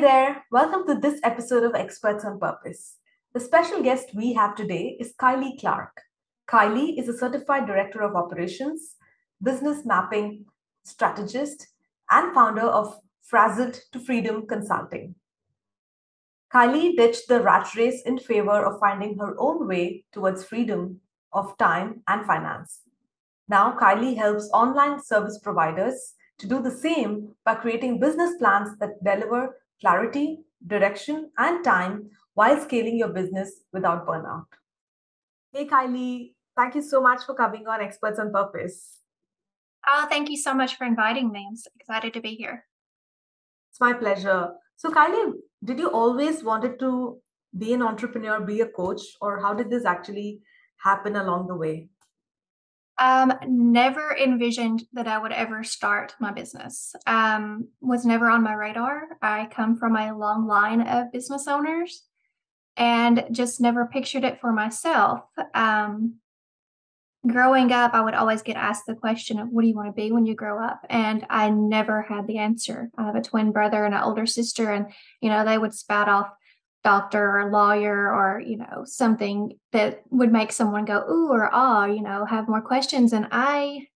there, welcome to this episode of Experts on Purpose. The special guest we have today is Kylie Clark. Kylie is a certified director of operations, business mapping strategist, and founder of Frazzled to Freedom Consulting. Kylie ditched the rat race in favor of finding her own way towards freedom of time and finance. Now, Kylie helps online service providers to do the same by creating business plans that deliver clarity, direction, and time while scaling your business without burnout. Hey, Kylie, thank you so much for coming on Experts on Purpose. Oh, thank you so much for inviting me. I'm so excited to be here. It's my pleasure. So, Kylie, did you always wanted to be an entrepreneur, be a coach, or how did this actually happen along the way? Never envisioned that I would ever start my business. Was never on my radar. I come from a long line of business owners and just never pictured it for myself. Growing up, I would always get asked the question of what do you want to be when you grow up? And I never had the answer. I have a twin brother and an older sister, and they would spout off doctor or lawyer or something that would make someone go ooh or ah, have more questions. And I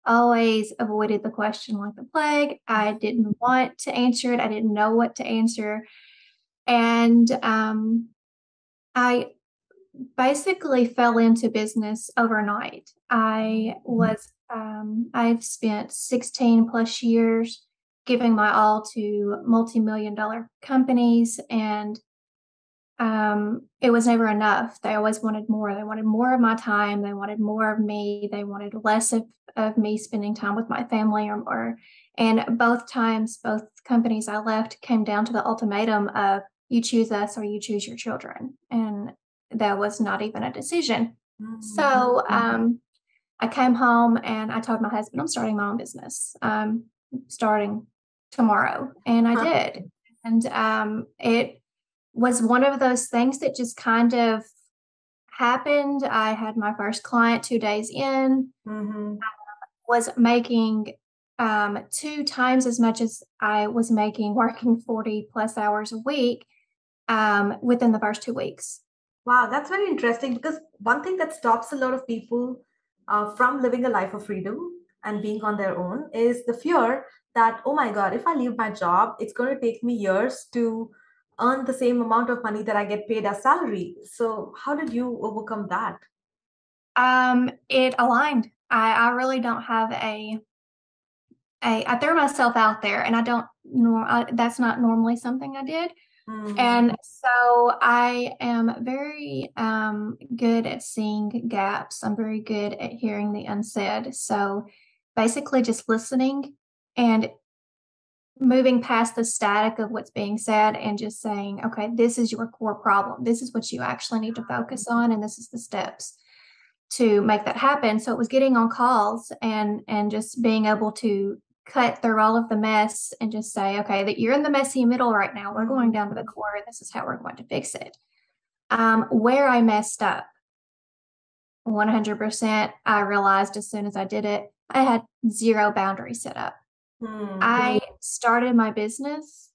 always avoided the question like the plague. I didn't want to answer it. I didn't know what to answer. And I basically fell into business overnight. I've spent 16 plus years giving my all to multi-million dollar companies, and it was never enough. They always wanted more. They wanted more of my time. They wanted more of me. They wanted less of me spending time with my family and both times, both companies I left came down to the ultimatum of you choose us or you choose your children. And that was not even a decision. Mm-hmm. So I came home and I told my husband, I'm starting my own business, starting tomorrow. And I did. And it was one of those things that just kind of happened. I had my first client 2 days in, was making 2 times as much as I was making working 40 plus hours a week within the first 2 weeks. Wow, that's very interesting because one thing that stops a lot of people from living a life of freedom and being on their own is the fear that, oh my God, if I leave my job, it's going to take me years to earn the same amount of money that I get paid as salary. So how did you overcome that? It aligned. I really don't have I threw myself out there, and I don't that's not normally something I did. And so I am very good at seeing gaps. I'm very good at hearing the unsaid. So basically just listening and moving past the static of what's being said and just saying, okay, this is your core problem. This is what you actually need to focus on. And this is the steps to make that happen. So it was getting on calls and just being able to cut through all of the mess and just say, okay, that you're in the messy middle right now. We're going down to the core, and this is how we're going to fix it. Where I messed up, 100%, I realized as soon as I did it, I had zero boundaries set up. I started my business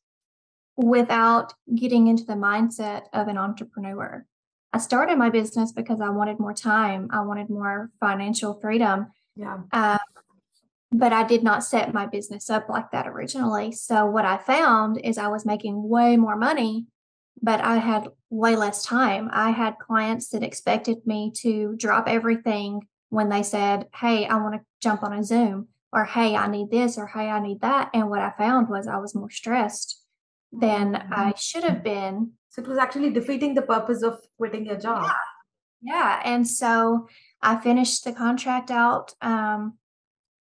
without getting into the mindset of an entrepreneur. I started my business because I wanted more time. I wanted more financial freedom. Yeah. But I did not set my business up like that originally. So what I found is I was making way more money, but I had way less time. I had clients that expected me to drop everything when they said, hey, I want to jump on a Zoom, or hey, I need this, or hey, I need that. And what I found was I was more stressed than I should have been. So it was actually defeating the purpose of quitting your job. Yeah. And so I finished the contract out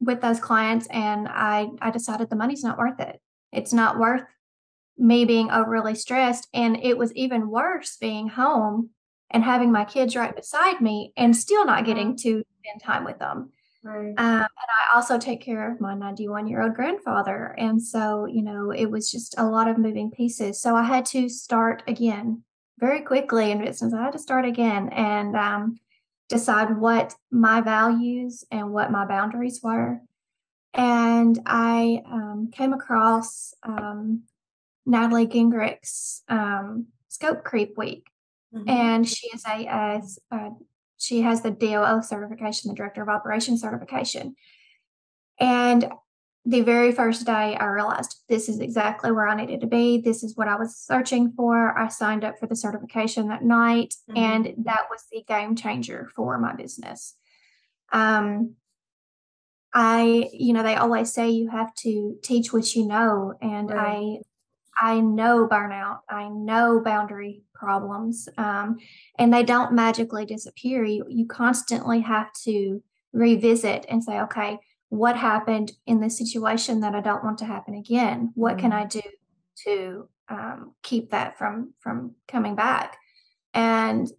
with those clients, and I decided the money's not worth it. It's not worth me being overly stressed. And it was even worse being home and having my kids right beside me and still not getting to spend time with them. Right. And I also take care of my 91-year-old grandfather. And so, it was just a lot of moving pieces. So I had to start again very quickly in business. I had to start again and decide what my values and what my boundaries were. And I came across Natalie Gingrich's Scope Creep Week. And she is she has the DOO certification, the Director of Operations certification. And the very first day I realized this is exactly where I needed to be. This is what I was searching for. I signed up for the certification that night, and that was the game changer for my business. They always say you have to teach what you know, and right. I know burnout. I know boundary problems, and they don't magically disappear. You constantly have to revisit and say, okay, what happened in this situation that I don't want to happen again? What can I do to keep that from coming back? And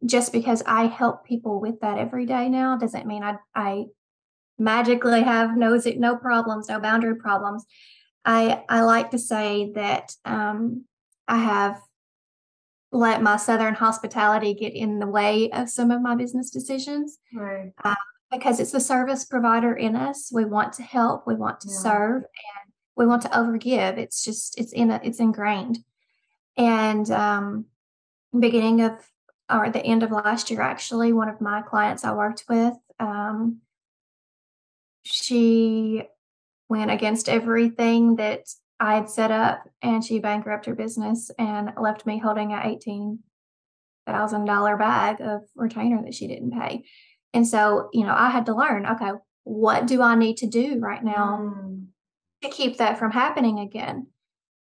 just because I help people with that every day now doesn't mean I magically have no problems, no boundary problems. I like to say that I have let my Southern hospitality get in the way of some of my business decisions. Right. Because it's the service provider in us. We want to help, we want to serve, and we want to overgive. It's ingrained. And beginning of, or at the end of last year, actually, one of my clients I worked with, she went against everything that I had set up, and she bankrupted her business and left me holding a $18,000 bag of retainer that she didn't pay. And so, I had to learn, okay, what do I need to do right now to keep that from happening again?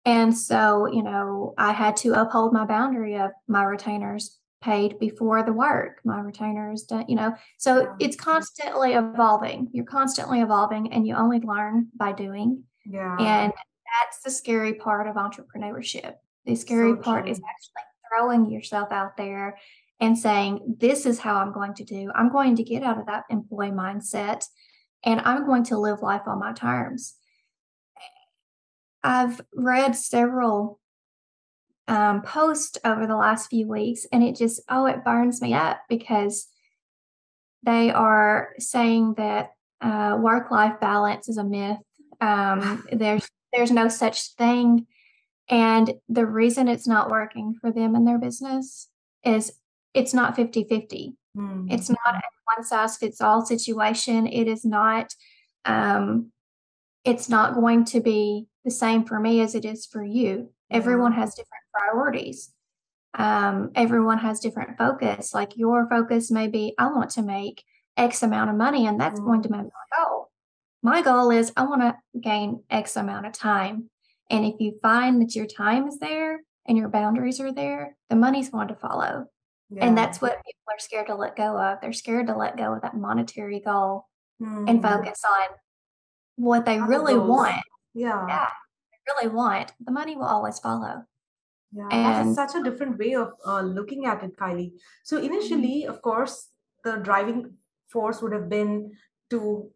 And so, I had to uphold my boundary of my retainers paid before the work, my retainers done, so it's constantly evolving. You're constantly evolving, and you only learn by doing. Yeah. And that's the scary part of entrepreneurship. The scary part is actually throwing yourself out there and saying, this is how I'm going to do. I'm going to get out of that employee mindset, and I'm going to live life on my terms. I've read several posts over the last few weeks, and it burns me up, because they are saying that work-life balance is a myth. There's no such thing. And the reason it's not working for them in their business is it's not 50-50. It's not a one-size-fits-all situation. It is not, it's not going to be the same for me as it is for you. Everyone has different priorities. Everyone has different focus. Like, your focus may be, I want to make X amount of money, and that's going to be my goal. My goal is, I want to gain X amount of time. And if you find that your time is there and your boundaries are there, the money's going to follow. Yeah. And that's what people are scared to let go of. They're scared to let go of that monetary goal and focus on what they really want. Yeah. They really want. The money will always follow. Yeah, that is such a different way of looking at it, Kylie. So initially, of course, the driving force would have been to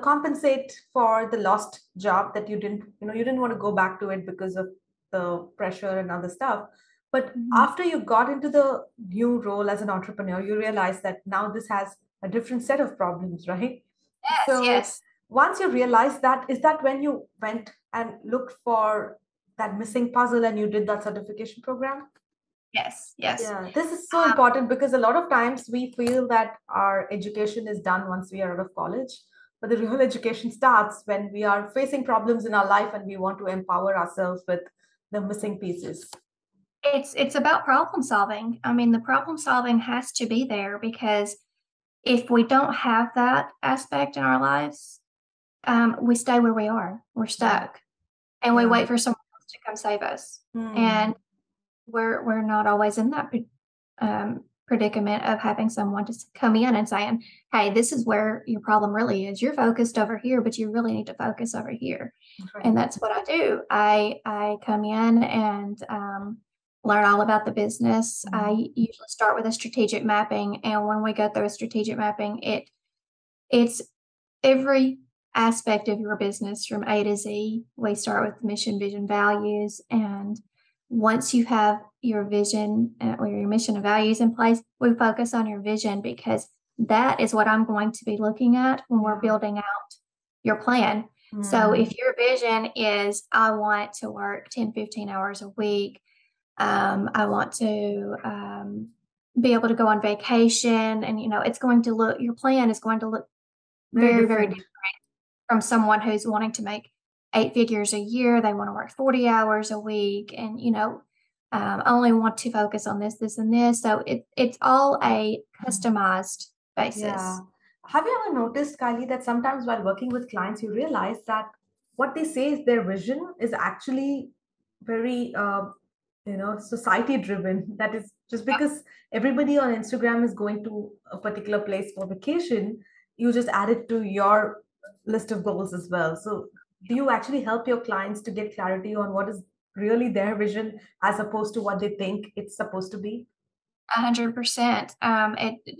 compensate for the lost job that you didn't want to go back to it because of the pressure and other stuff. But after you got into the new role as an entrepreneur, you realize that now this has a different set of problems, right? Yes. Once you realize that, is that when you went and looked for that missing puzzle and you did that certification program? Yes. Yeah, this is so important, because a lot of times we feel that our education is done once we are out of college. But the real education starts when we are facing problems in our life and we want to empower ourselves with the missing pieces. It's about problem solving. I mean, the problem solving has to be there, because if we don't have that aspect in our lives, we stay where we are. We're stuck, and we wait for someone else to come save us. And we're not always in that predicament of having someone just come in and saying, hey, this is where your problem really is. You're focused over here, but you really need to focus over here. Right. And that's what I do. I come in and learn all about the business. I usually start with a strategic mapping. And when we go through a strategic mapping, it's every aspect of your business from A to Z. We start with mission, vision, values. And once you have your vision or your mission and values in place, we focus on your vision, because that is what I'm going to be looking at when we're building out your plan. So Mm. if your vision is, I want to work 10, 15 hours a week, I want to be able to go on vacation, and it's going to look, your plan is going to look Very very, very different. different from someone who's wanting to make 8 figures a year. They want to work 40 hours a week, and only want to focus on this, this, and this. So it's all a customized Yeah. basis. Have you ever noticed, Kylie, that sometimes while working with clients, you realize that what they say is their vision is actually very, society driven. That is just because everybody on Instagram is going to a particular place for vacation, you just add it to your list of goals as well. So, do you actually help your clients to get clarity on what is really their vision as opposed to what they think it's supposed to be? 100%.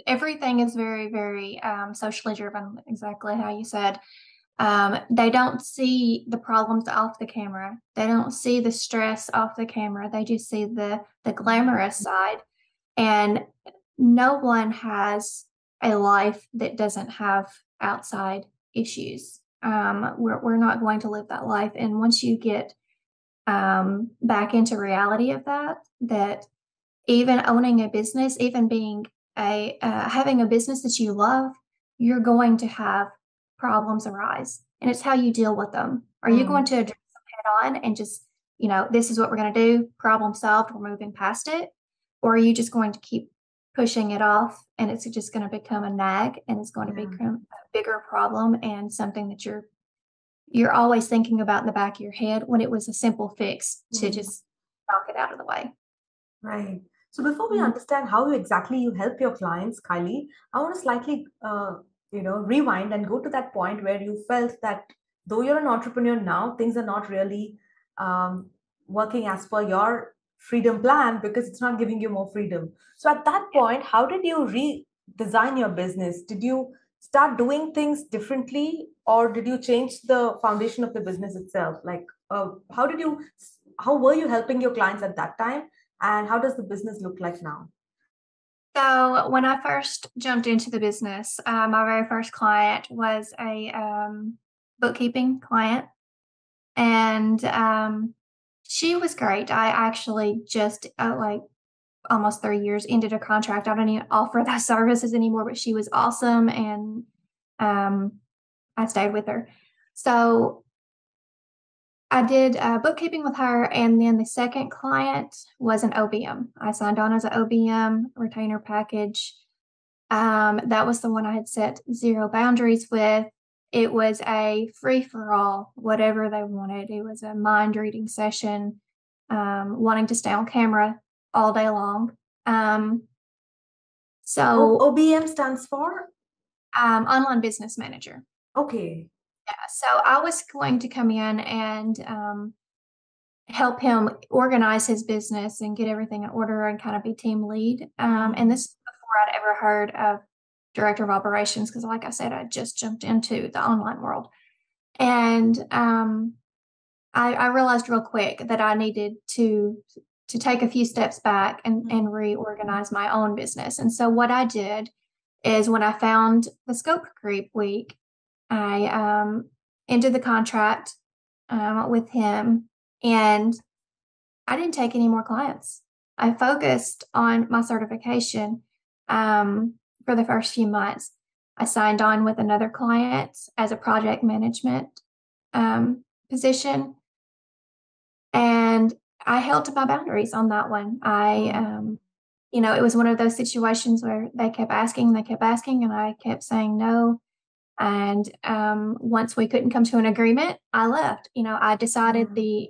Everything is very, very socially driven, exactly how you said. They don't see the problems off the camera. They don't see the stress off the camera. They just see the glamorous side. And no one has a life that doesn't have outside issues. We're not going to live that life. And once you get back into reality of that even owning a business, even being having a business that you love, you're going to have problems arise, and it's how you deal with them. Are you going Mm. to address them head on and just, this is what we're going to do, problem solved, we're moving past it? Or are you just going to keep pushing it off, and it's just going to become a nag, and it's going to Yeah. become a bigger problem and something that you're always thinking about in the back of your head, when it was a simple fix to Mm. just knock it out of the way? Right. So before we Mhm. understand how exactly you help your clients, Kylie, I want to slightly, rewind and go to that point where you felt that though you're an entrepreneur now, things are not really um, working as per your freedom plan because it's not giving you more freedom. So at that point, how did you redesign your business? Did you start doing things differently, or did you change the foundation of the business itself? Like, how did you, how were you helping your clients at that time? And how does the business look like now? So when I first jumped into the business, my very first client was a bookkeeping client, and she was great. I actually just like almost 3 years ended a contract. I don't even offer those services anymore, but she was awesome, and um, I stayed with her. So I did bookkeeping with her, and then the second client was an OBM. I signed on as an OBM retainer package. That was the one I had set zero boundaries with. It was a free for all, whatever they wanted. It was a mind reading session, wanting to stay on camera all day long. Um, so, OBM stands for? Online business manager. Okay. Yeah. So I was going to come in and help him organize his business and get everything in order and kind of be team lead. And Mm. this is before I'd ever heard of director of operations, because, like I said, I just jumped into the online world. And I realized real quick that I needed to take a few steps back and reorganize my own business. And so what I did is, when I found the scope creep week, I ended the contract with him, and I didn't take any more clients. I focused on my certification for the first few months. I signed on with another client as a project management position, and I held to my boundaries on that one. Mm. It was one of those situations where they kept asking, and I kept saying no. And once we couldn't come to an agreement, I left. I decided Mm. the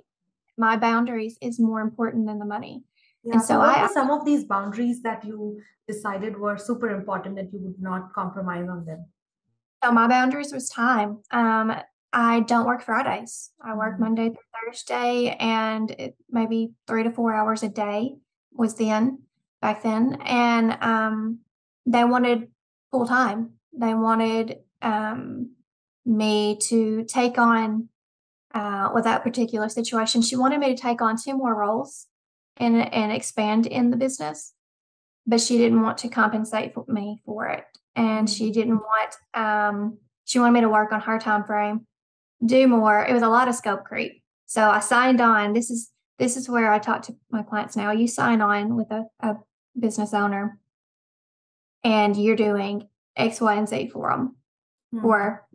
my boundaries is more important than the money. Yeah. And So, so what were some of these boundaries that you decided were super important that you would not compromise on them? so my boundaries was time. I don't work Fridays. I work Mm. Monday through Thursday, and maybe 3 to 4 hours a day was back then. And they wanted full time. They wanted me to take on, with that particular situation, she wanted me to take on two more roles and expand in the business, but she didn't want to compensate for me for it. And she Mm. didn't want, she wanted me to work on her time frame. do more. It was a lot of scope creep. So I signed on. This is where I talk to my clients now. You sign on with a business owner and you're doing X, Y, and Z for them for,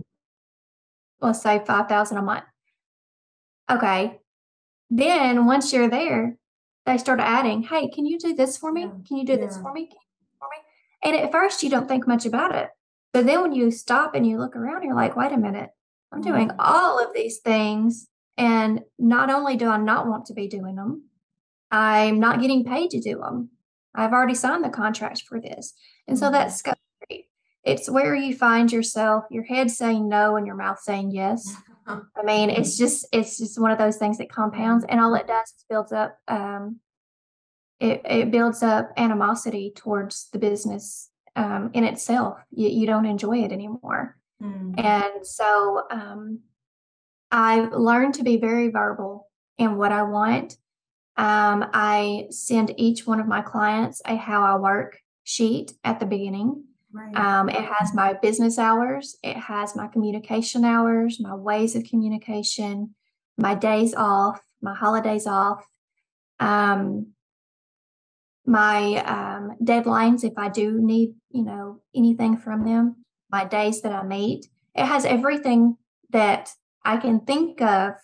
let's say, $5,000 a month. Okay. Then once you're there, they start adding, hey, can you do this for me? Can you do this for me? Can you do this for me? And at first you don't think much about it. But then when you stop and you look around, you're like, wait a minute, I'm doing all of these things. And not only do I not want to be doing them, I'm not getting paid to do them. I've already signed the contract for this. And so that's scope creep. It's where you find yourself, your head saying no and your mouth saying yes. I mean, it's just one of those things that compounds, and all it does is builds up. It builds up animosity towards the business in itself. You don't enjoy it anymore, and so I've learned to be very verbal in what I want. I send each one of my clients a how I work sheet at the beginning. It has my business hours, it has my communication hours, my ways of communication, my days off, my holidays off, my deadlines if I do need, anything from them, my days that I meet. It has everything that I can think of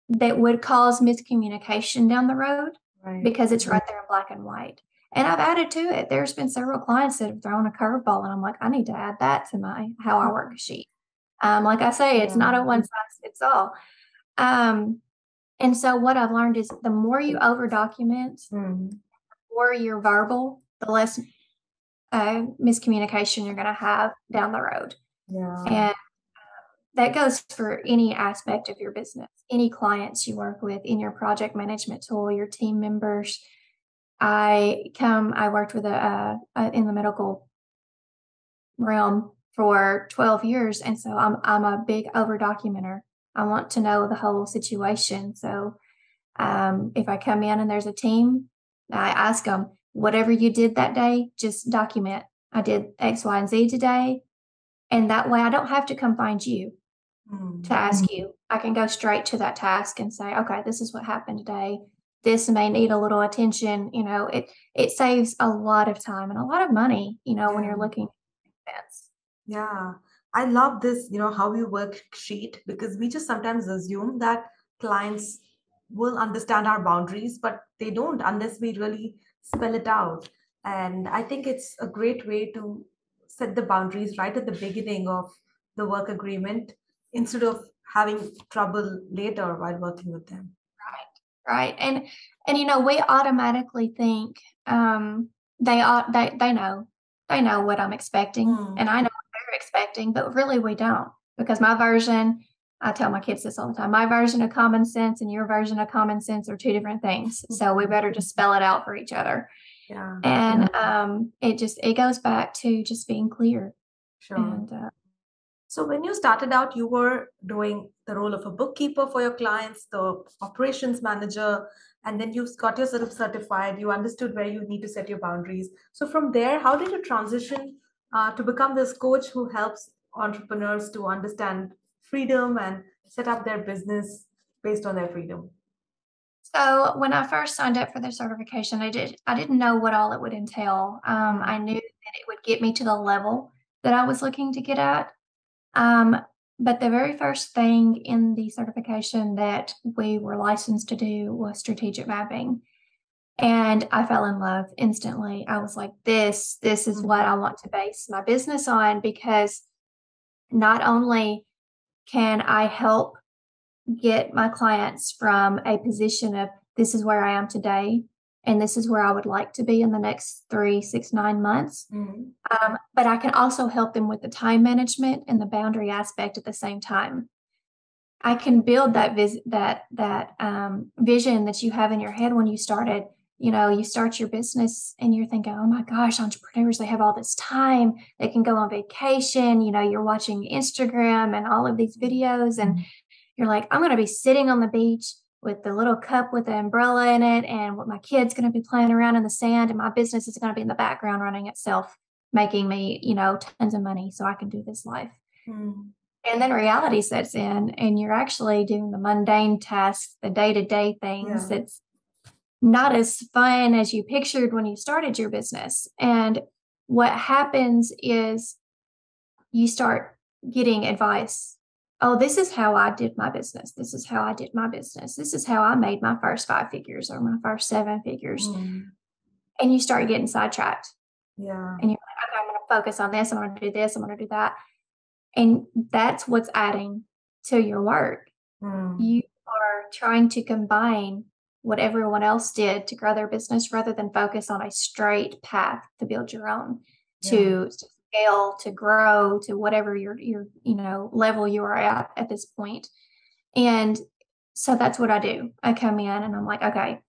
that would cause miscommunication down the road because it's right there in black and white. And I've added to it. There's been several clients that have thrown a curveball, and I'm like, I need to add that to my how I work sheet. Like I say, it's not a one size fits all. And so what I've learned is the more you over document, the more you're verbal, the less miscommunication you're going to have down the road. And that goes for any aspect of your business, any clients you work with, in your project management tool, your team members. I worked with in the medical realm for 12 years. And so I'm a big over documenter. I want to know the whole situation. So if I come in and there's a team, I ask them, whatever you did that day, just document. I did X, Y, and Z today. And that way I don't have to come find you to ask you. I can go straight to that task and say, okay, this is what happened today. This may need a little attention. It saves a lot of time and a lot of money, when you're looking at expense. Yeah, I love this, how you work sheet, because we just sometimes assume that clients will understand our boundaries, but they don't unless we really spell it out. And I think it's a great way to set the boundaries right at the beginning of the work agreement instead of having trouble later while working with them. Right. And we automatically think they know what I'm expecting, and I know what they're expecting, but really we don't, because my version, I tell my kids this all the time, my version of common sense and your version of common sense are two different things. So we better just spell it out for each other. And it goes back to just being clear. Sure. And so when you started out, you were doing the role of a bookkeeper for your clients, the operations manager, and then you got yourself certified. You understood where you need to set your boundaries. So from there, how did you transition to become this coach who helps entrepreneurs to understand freedom and set up their business based on their freedom? So when I first signed up for the certification, I didn't know what all it would entail. I knew that it would get me to the level that I was looking to get at. But the very first thing in the certification that we were licensed to do was strategic mapping. And I fell in love instantly. I was like, this is what I want to base my business on, because not only can I help get my clients from a position of this is where I am today, and this is where I would like to be in the next 3, 6, 9 months. But I can also help them with the time management and the boundary aspect at the same time. I can build that vision that you have in your head when you started. You start your business and you're thinking, oh my gosh, entrepreneurs, they have all this time. They can go on vacation. You're watching Instagram and all of these videos, and you're like, I'm going to be sitting on the beach with the little cup with the umbrella in it, and what my kid's going to be playing around in the sand, and my business is going to be in the background running itself, making me, tons of money so I can do this life. And then reality sets in, and you're actually doing the mundane tasks, the day-to-day things Yeah. that's not as fun as you pictured when you started your business. And what happens is you start getting advice. Oh, this is how I did my business. This is how I did my business. This is how I made my first 5 figures or my first 7 figures. And you start getting sidetracked. Yeah. And you're like, okay, I'm going to focus on this. I'm going to do this. I'm going to do that. And that's what's adding to your work. You are trying to combine what everyone else did to grow their business rather than focus on a straight path to build your own, to scale, to grow, to whatever your level you are at this point. And so that's what I do. I come in and I'm like, okay,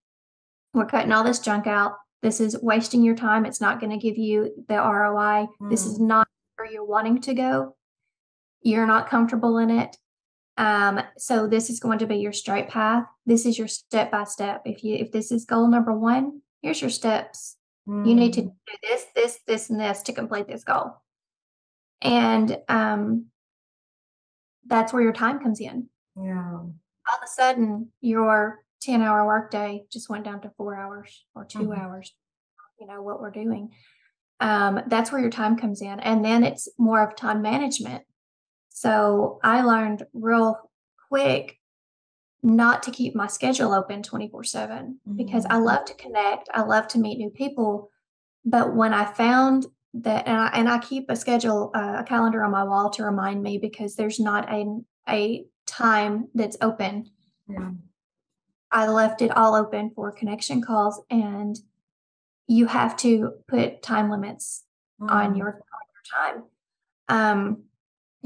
we're cutting all this junk out. This is wasting your time. It's not going to give you the ROI. This is not where you're wanting to go. You're not comfortable in it. So this is going to be your straight path. This is your step by step. If this is goal number 1, here's your steps. You need to do this, and this to complete this goal. And that's where your time comes in. Yeah. All of a sudden, your 10-hour workday just went down to 4 hours or 2 hours. What we're doing. That's where your time comes in. And then it's more of time management. So I learned real quick not to keep my schedule open 24/7 because I love to connect. I love to meet new people. But when I found that, and I keep a schedule, a calendar on my wall to remind me because there's not a time that's open. Yeah. I left it all open for connection calls, and you have to put time limits on your time.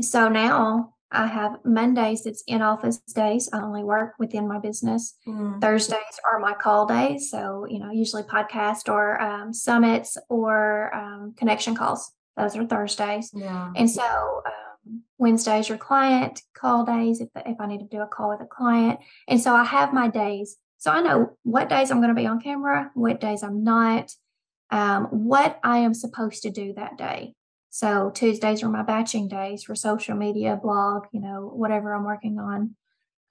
So now I have Mondays, it's in office days. I only work within my business. Thursdays are my call days. So, usually podcast or summits or connection calls. Those are Thursdays. Yeah. And so Wednesdays are client call days if I need to do a call with a client. And so I have my days. So I know what days I'm going to be on camera, what days I'm not, what I am supposed to do that day. So Tuesdays are my batching days for social media, blog, whatever I'm working on.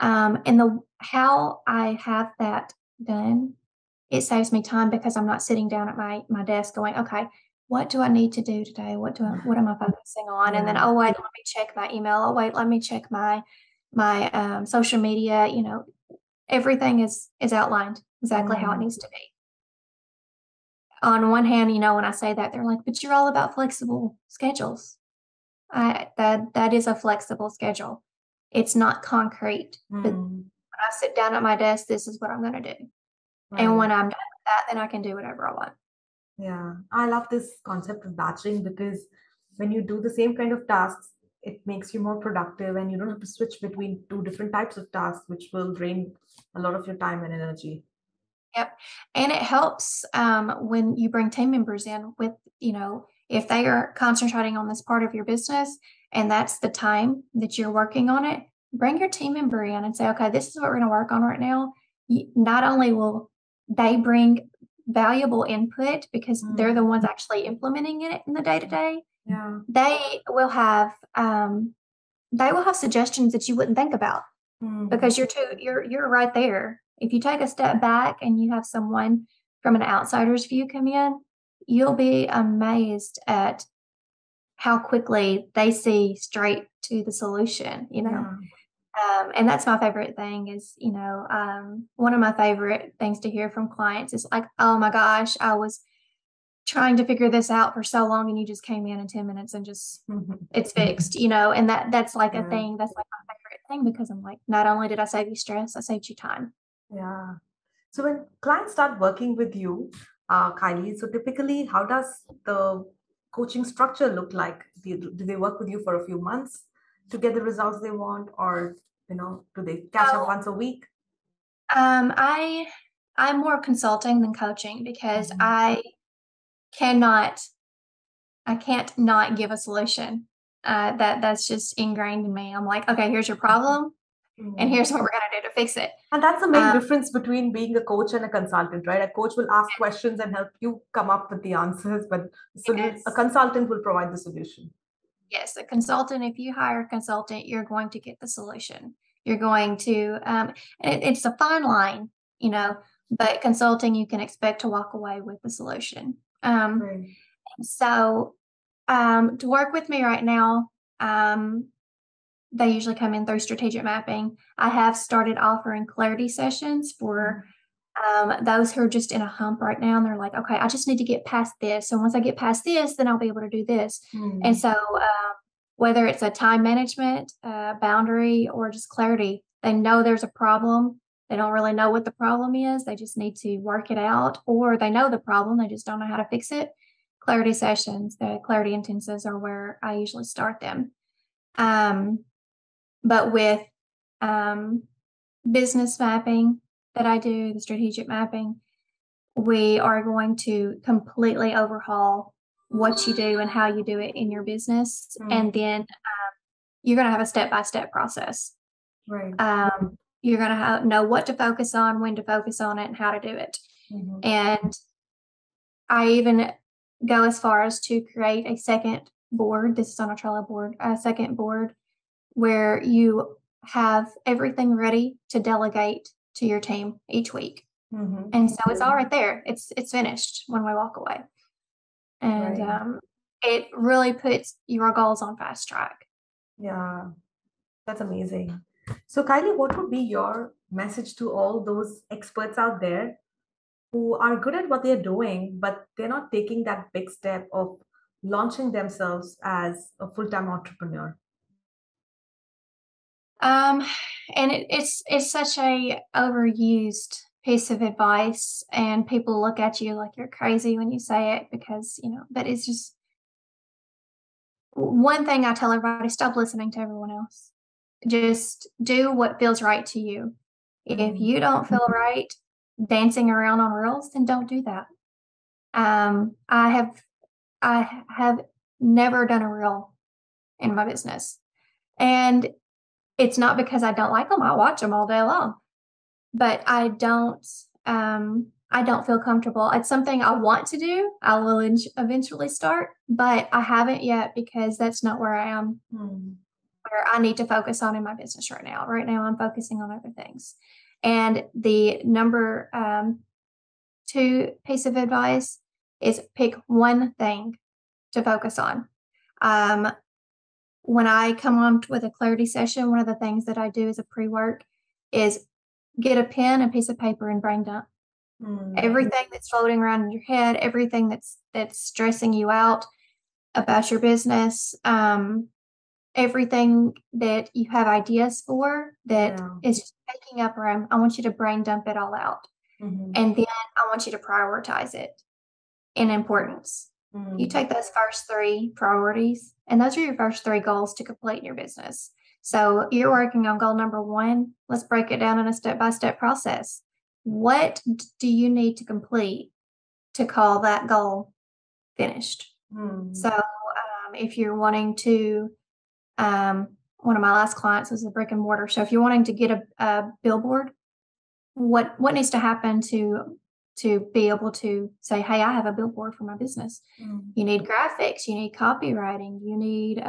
And how I have that done, it saves me time because I'm not sitting down at my desk going, okay, what do I need to do today? What am I focusing on? And then, oh wait, let me check my email. Oh wait, let me check my social media. Everything is outlined exactly how it needs to be. On one hand, when I say that, they're like, but you're all about flexible schedules. That is a flexible schedule. It's not concrete. But when I sit down at my desk, this is what I'm going to do. Right. And when I'm done with that, then I can do whatever I want. Yeah, I love this concept of batching because when you do the same kind of tasks, it makes you more productive and you don't have to switch between 2 different types of tasks, which will drain a lot of your time and energy. Yep. And it helps when you bring team members in with, if they are concentrating on this part of your business and that's the time that you're working on it, bring your team member in and say, okay, this is what we're going to work on right now. Not only will they bring valuable input because they're the ones actually implementing it in the day-to-day, they will have suggestions that you wouldn't think about because you're right there. If you take a step back and you have someone from an outsider's view come in, you'll be amazed at how quickly they see straight to the solution, and that's my favorite thing is, one of my favorite things to hear from clients is like, oh my gosh, I was trying to figure this out for so long and you just came in 10 minutes and just it's fixed, and that's like a thing. That's like my favorite thing because I'm like, not only did I save you stress, I saved you time. Yeah. So when clients start working with you, Kylie, so typically how does the coaching structure look like? Do they work with you for a few months to get the results they want, or do they catch up once a week? I'm more consulting than coaching because I can't not give a solution. That's just ingrained in me. I'm like, okay, here's your problem, and here's what we're gonna do to fix it. And that's the main difference between being a coach and a consultant, right? A coach will ask questions and help you come up with the answers, but a consultant will provide the solution. Yes, a consultant, if you hire a consultant, you're going to get the solution. You're going to, it's a fine line, but consulting, you can expect to walk away with the solution. Right. So to work with me right now, they usually come in through strategic mapping. I have started offering clarity sessions for those who are just in a hump right now, and they're like, okay, I just need to get past this. So once I get past this, then I'll be able to do this. And so whether it's a time management boundary or just clarity, they know there's a problem. They don't really know what the problem is. They just need to work it out, or they know the problem. They just don't know how to fix it. Clarity sessions, the clarity intensives are where I usually start them. But with business mapping that I do, the strategic mapping, we are going to completely overhaul what you do and how you do it in your business. And then you're going to have a step-by-step process. Right. You're going to know what to focus on, when to focus on it, and how to do it. And I even go as far as to create a second board. This is on a Trello board, a second board where you have everything ready to delegate to your team each week. And so it's all right there. It's finished when we walk away. And it really puts your goals on fast track. Yeah, that's amazing. So, Kylie, what would be your message to all those experts out there who are good at what they're doing, but they're not taking that big step of launching themselves as a full-time entrepreneur? And it's such a overused piece of advice, and people look at you like you're crazy when you say it because, but it's just one thing I tell everybody: stop listening to everyone else. Just do what feels right to you. If you don't feel right dancing around on reels, then don't do that. I have never done a reel in my business, and it's not because I don't like them. I watch them all day long, but I don't feel comfortable. It's something I want to do. I will eventually start, but I haven't yet because that's not where I am, where I need to focus on in my business right now. Right now, I'm focusing on other things. And the number 2 piece of advice is pick one thing to focus on. When I come on with a clarity session, one of the things that I do as a pre-work is get a pen and piece of paper and brain dump. Everything that's floating around in your head, everything that's stressing you out about your business, everything that you have ideas for that is just taking up room, I want you to brain dump it all out. And then I want you to prioritize it in importance. You take those first 3 priorities, and those are your first 3 goals to complete in your business. So you're working on goal number 1. Let's break it down in a step-by-step process. What do you need to complete to call that goal finished? So if you're wanting to, one of my last clients was a brick and mortar. So if you're wanting to get a billboard, what needs to happen to be able to say, hey, I have a billboard for my business? You need graphics, you need copywriting, you need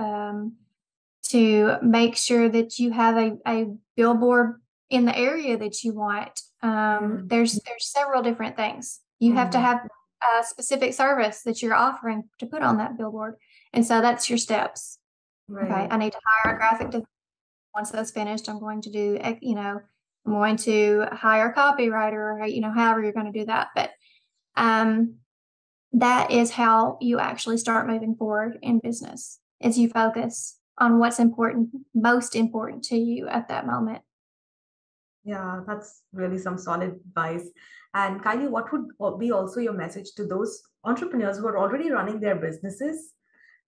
to make sure that you have a billboard in the area that you want. There's several different things. You have to have a specific service that you're offering to put on that billboard. And so that's your steps. Okay, I need to hire a graphic designer. Once that's finished, I'm going to do, I'm going to hire a copywriter, or, however you're going to do that. But that is how you actually start moving forward in business, is you focus on what's most important to you at that moment. Yeah, that's really some solid advice. And Kylie, what would be also your message to those entrepreneurs who are already running their businesses,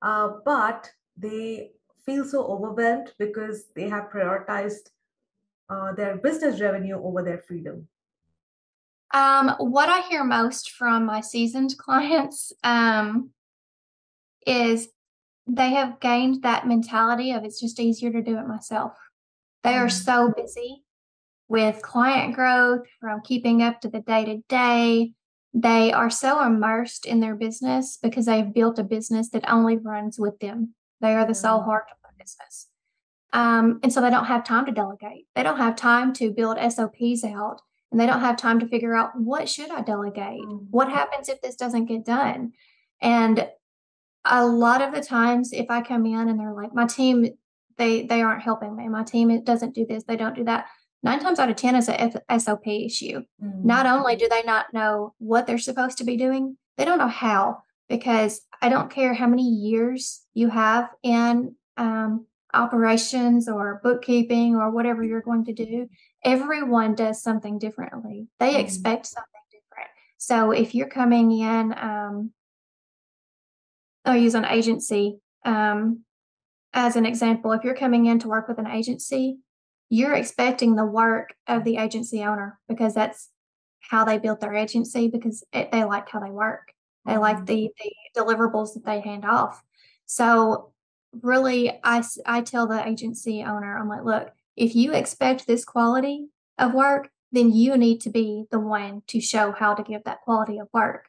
but they feel so overwhelmed because they have prioritized their business revenue over their freedom? What I hear most from my seasoned clients is they have gained that mentality of it's just easier to do it myself. They are so busy with client growth, from keeping up to the day-to-day. They are so immersed in their business because they've built a business that only runs with them. They are the sole Yeah. heart of the business. And so they don't have time to delegate. They don't have time to build SOPs out, and they don't have time to figure out, what should I delegate? Mm. What happens if this doesn't get done? And a lot of the times, if I come in and they're like, my team, they aren't helping me. My team, it doesn't do this, they don't do that. 9 times out of 10 is a SOP issue. Not only do they not know what they're supposed to be doing, they don't know how. Because I don't care how many years you have in operations or bookkeeping or whatever you're going to do, everyone does something differently. They expect something different. So if you're coming in, I'll use an agency as an example. If you're coming in to work with an agency, you're expecting the work of the agency owner, because that's how they built their agency, because they like how they work. They like the deliverables that they hand off. So really, I tell the agency owner, I'm like, look, if you expect this quality of work, then you need to be the one to show how to give that quality of work.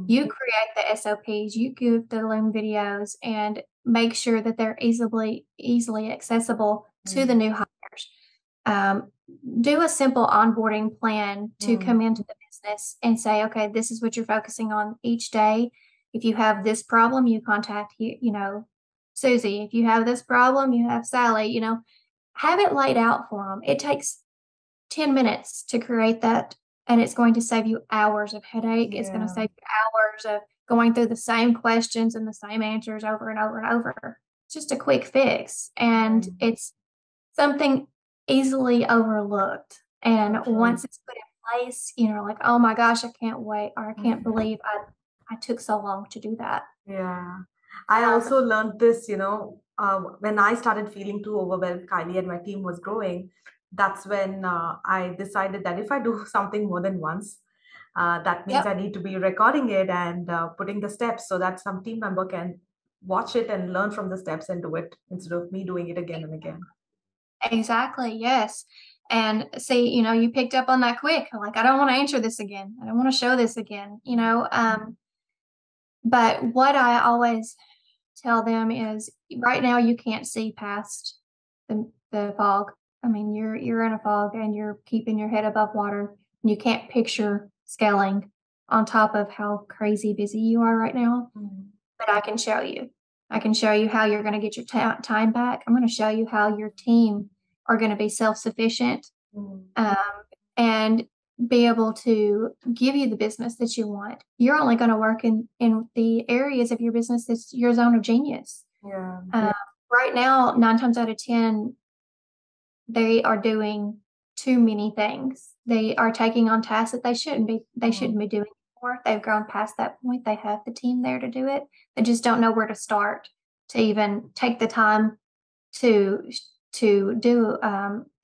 You create the SOPs, you give the Loom videos, and make sure that they're easily accessible to the new hires. Do a simple onboarding plan to come into the business and say, okay, this is what you're focusing on each day. If you have this problem, you contact, Susie. If you have this problem, you have Sally. Have it laid out for them. It takes 10 minutes to create that, and it's going to save you hours of headache. It's going to save you hours of going through the same questions and the same answers over and over and over. It's just a quick fix, and it's something easily overlooked. And once it's put in place, like, oh my gosh, I can't wait, or I can't believe I took so long to do that. Yeah. I also learned this, when I started feeling too overwhelmed, Kylie, and my team was growing. That's when I decided that if I do something more than once, that means Yep. I need to be recording it and putting the steps so that some team member can watch it and learn from the steps and do it instead of me doing it again and again. Exactly. Yes. And see, you picked up on that quick. Like, I don't want to answer this again. I don't want to show this again, but what I always tell them is, right now you can't see past the fog. I mean, you're in a fog and you're keeping your head above water. And you can't picture scaling on top of how crazy busy you are right now. But I can show you. I can show you how you're going to get your time back. I'm going to show you how your team are going to be self-sufficient and be able to give you the business that you want. You're only going to work in the areas of your business that's your zone of genius. Right now, 9 times out of 10, they are doing too many things. They are taking on tasks that they shouldn't be doing anymore. They've grown past that point. They have the team there to do it. They just don't know where to start to even take the time to do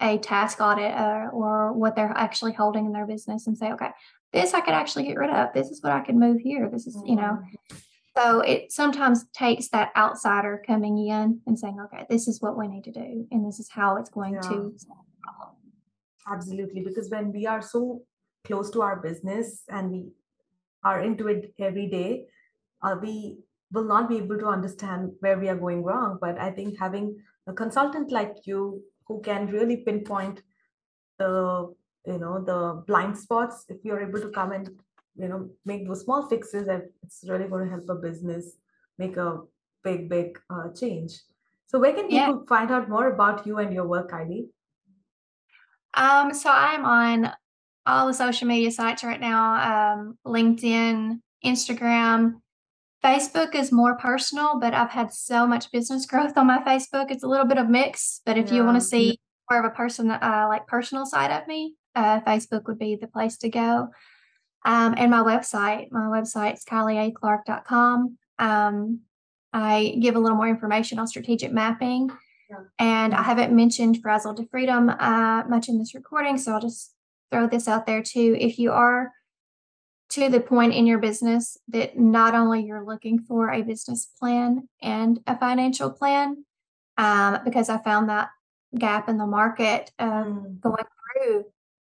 a task audit or what they're actually holding in their business, and say, okay, this I could actually get rid of. This is what I could move here. This is, So it sometimes takes that outsider coming in and saying, okay, this is what we need to do, and this is how it's going to solve the problem. Absolutely, because when we are so close to our business and we are into it every day, we will not be able to understand where we are going wrong. But I think having a consultant like you who can really pinpoint the the blind spots, if you're able to come and make those small fixes, it's really going to help a business make a big change. So where can people find out more about you and your work, Kylie? So I'm on all the social media sites right now, LinkedIn, Instagram. Facebook is more personal, but I've had so much business growth on my Facebook. It's a little bit of mix, but if you want to see more of a personal side of me, Facebook would be the place to go. And my website's KylieClark.com. I give a little more information on strategic mapping. And I haven't mentioned Frazzled to Freedom much in this recording, so I'll just throw this out there too. If you are to the point in your business that not only you're looking for a business plan and a financial plan, because I found that gap in the market of going through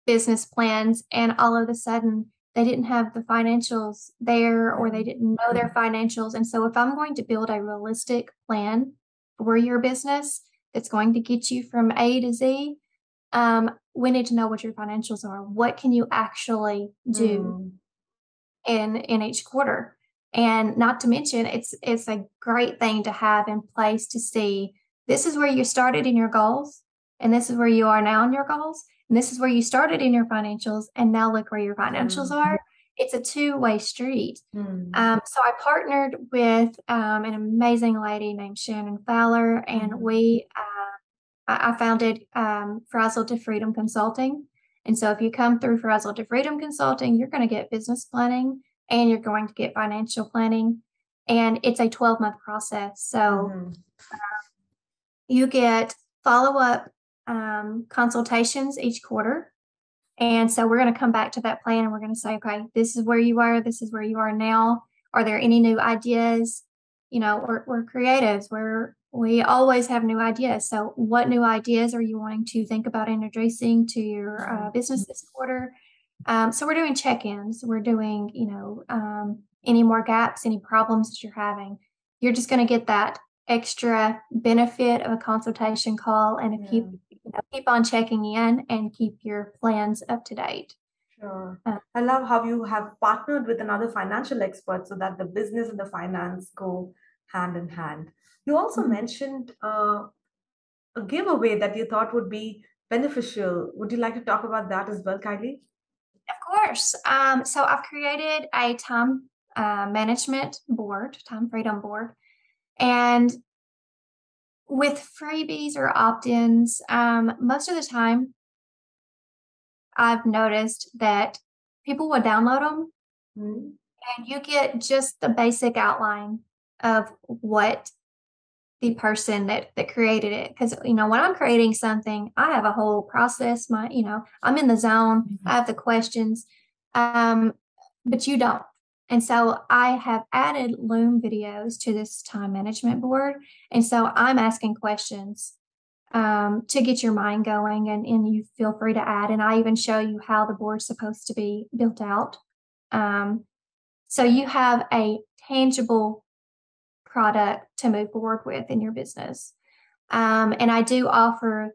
business plans, and all of a sudden they didn't have the financials there, or they didn't know their financials. And so if I'm going to build a realistic plan for your business that's going to get you from A to Z, we need to know what your financials are. What can you actually do in each quarter? And not to mention, it's a great thing to have in place to see this is where you started in your goals, and this is where you are now in your goals, and this is where you started in your financials, and now look where your financials are. It's a two-way street. So I partnered with an amazing lady named Shannon Fowler, and I founded Frazzled to Freedom Consulting. And so if you come through Frazzled to Freedom Consulting, you're going to get business planning and you're going to get financial planning. And it's a 12-month process. So you get follow-up consultations each quarter. And so we're going to come back to that plan and we're going to say, okay, this is where you are. This is where you are now. Are there any new ideas? You know, we're creatives. We always have new ideas. So what new ideas are you wanting to think about introducing to your business this quarter? So we're doing check-ins. We're doing, any more gaps, any problems that you're having. You're just going to get that extra benefit of a consultation call and keep on checking in and keep your plans up to date. Sure. I love how you have partnered with another financial expert so that the business and the finance go hand in hand. You also mentioned a giveaway that you thought would be beneficial. Would you like to talk about that as well, Kylie? Of course. So I've created a time management board, time freedom board. And with freebies or opt-ins, most of the time, I've noticed that people will download them and you get just the basic outline of what the person that created it. Because, when I'm creating something, I have a whole process. I'm in the zone. I have the questions, but you don't. And so I have added Loom videos to this time management board. And so I'm asking questions to get your mind going, and you feel free to add. And I even show you how the board's supposed to be built out. So you have a tangible product to move forward with in your business. And I do offer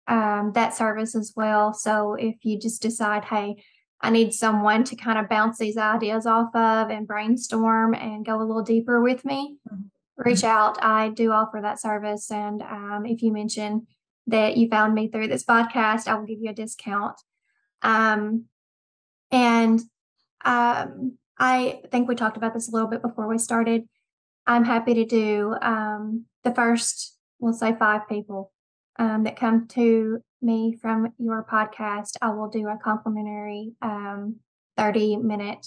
that service as well. So if you just decide, hey, I need someone to kind of bounce these ideas off of and brainstorm and go a little deeper with me, reach out. I do offer that service. And if you mention that you found me through this podcast, I will give you a discount. I think we talked about this a little bit before we started. I'm happy to do the first, we'll say 5 people that come to me from your podcast. I will do a complimentary 30-minute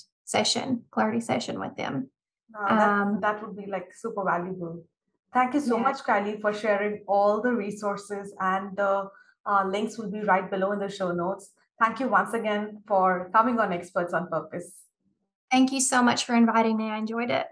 clarity session with them. That would be like super valuable. Thank you so much, Kylie, for sharing all the resources, and the links will be right below in the show notes. Thank you once again for coming on Experts on Purpose. Thank you so much for inviting me. I enjoyed it.